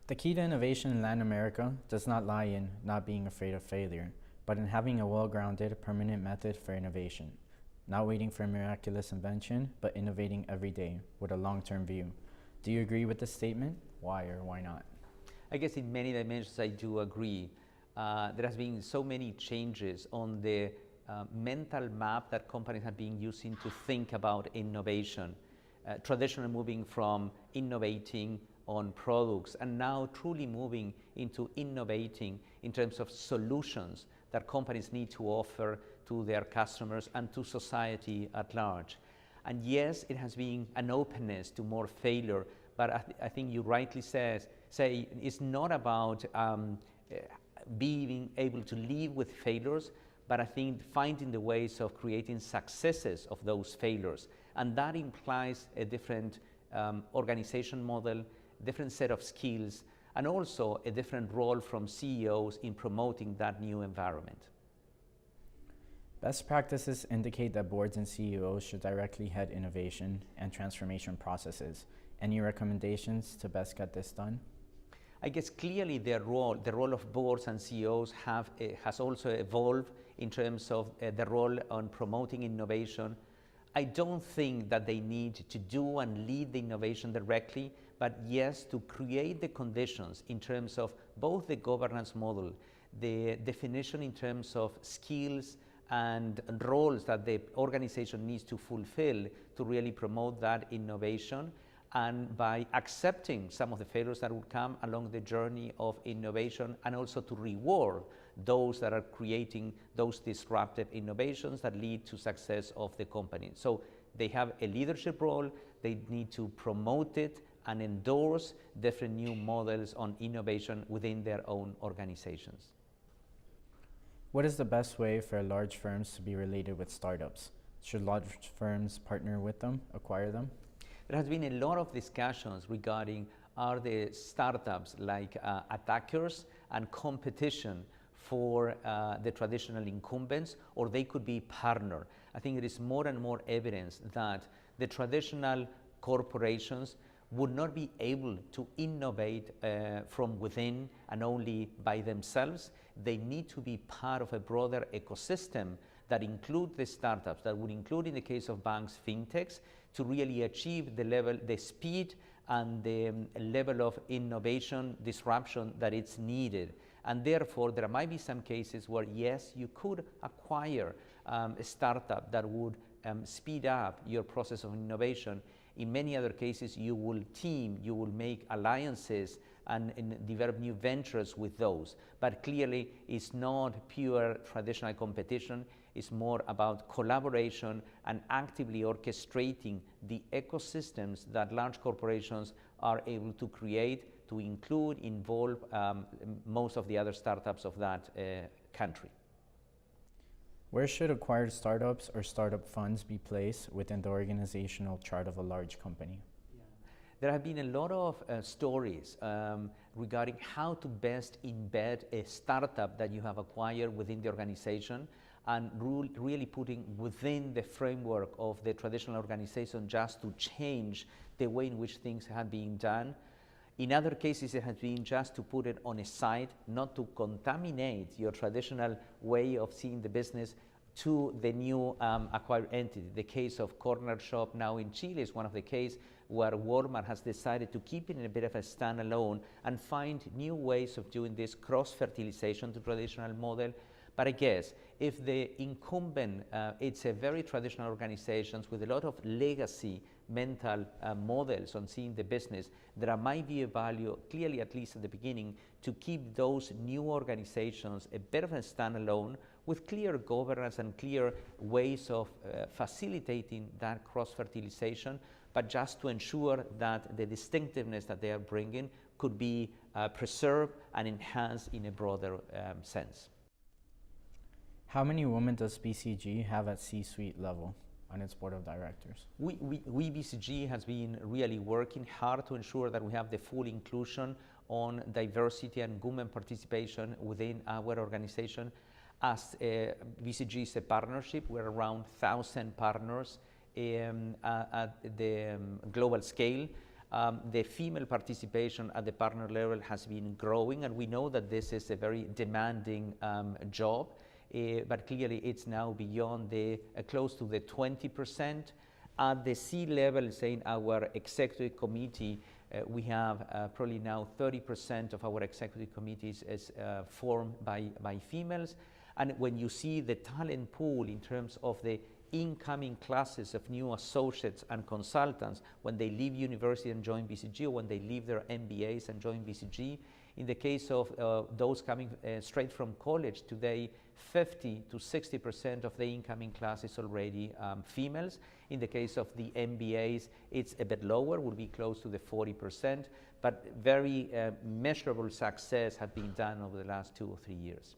The key to innovation in Latin America does not lie in not being afraid of failure, but in having a well-grounded, permanent method for innovation. Not waiting for a miraculous invention, but innovating every day with a long-term view. Do you agree with this statement? Why or why not? I guess in many dimensions I do agree. There has been so many changes on the mental map that companies have been using to think about innovation. Traditionally moving from innovating on products and now truly moving into innovating in terms of solutions that companies need to offer to their customers and to society at large. And yes, it has been an openness to more failure, but I think you rightly say it's not about being able to live with failures, but I think finding the ways of creating successes of those failures. And that implies a different organization model, different set of skills, and also a different role from CEOs in promoting that new environment. Best practices indicate that boards and CEOs should directly head innovation and transformation processes. Any recommendations to best get this done? I guess clearly the role of boards and CEOs has also evolved in terms of the role on promoting innovation. I don't think that they need to do and lead the innovation directly, but yes, to create the conditions in terms of both the governance model, the definition in terms of skills and roles that the organization needs to fulfill to really promote that innovation, and by accepting some of the failures that would come along the journey of innovation, and also to reward those that are creating those disruptive innovations that lead to success of the company. So they have a leadership role, they need to promote it and endorse different new models on innovation within their own organizations. What is the best way for large firms to be related with startups? Should large firms partner with them, acquire them? There has been a lot of discussions regarding are the startups like attackers and competition for the traditional incumbents, or they could be partner. I think it is more and more evidence that the traditional corporations would not be able to innovate from within and only by themselves. They need to be part of a broader ecosystem that include the startups, that would include, in the case of banks, fintechs, to really achieve the level, the speed and the level of innovation, disruption that it's needed. And therefore, there might be some cases where, yes, you could acquire a startup that would speed up your process of innovation. In many other cases, you will team, you will make alliances and develop new ventures with those. But clearly, it's not pure traditional competition. It's more about collaboration and actively orchestrating the ecosystems that large corporations are able to create to include, involve most of the other startups of that country. Where should acquired startups or startup funds be placed within the organizational chart of a large company? There have been a lot of stories regarding how to best embed a startup that you have acquired within the organization and really putting within the framework of the traditional organization just to change the way in which things have been done. In other cases, it has been just to put it on a side, not to contaminate your traditional way of seeing the business to the new acquired entity. The case of Corner Shop now in Chile is one of the cases where Walmart has decided to keep it in a bit of a standalone and find new ways of doing this cross-fertilization to traditional model. But I guess if the incumbent, it's a very traditional organizations with a lot of legacy mental models on seeing the business, there might be a value, clearly at least at the beginning, to keep those new organizations a bit of a standalone with clear governance and clear ways of facilitating that cross-fertilization, but just to ensure that the distinctiveness that they are bringing could be preserved and enhanced in a broader sense. How many women does BCG have at C-suite level on its board of directors? We BCG has been really working hard to ensure that we have the full inclusion on diversity and women participation within our organization. As BCG is a partnership, we're around 1,000 partners at the global scale. The female participation at the partner level has been growing, and we know that this is a very demanding job, but clearly it's now beyond the close to the 20%. At the C level, say in our executive committee, we have probably now 30% of our executive committees is formed by females. And when you see the talent pool in terms of the incoming classes of new associates and consultants when they leave university and join BCG, or when they leave their MBAs and join BCG, in the case of those coming straight from college today, 50 to 60% of the incoming class is already females. In the case of the MBAs, it's a bit lower, will be close to the 40%, but very measurable success has been done over the last 2 or 3 years.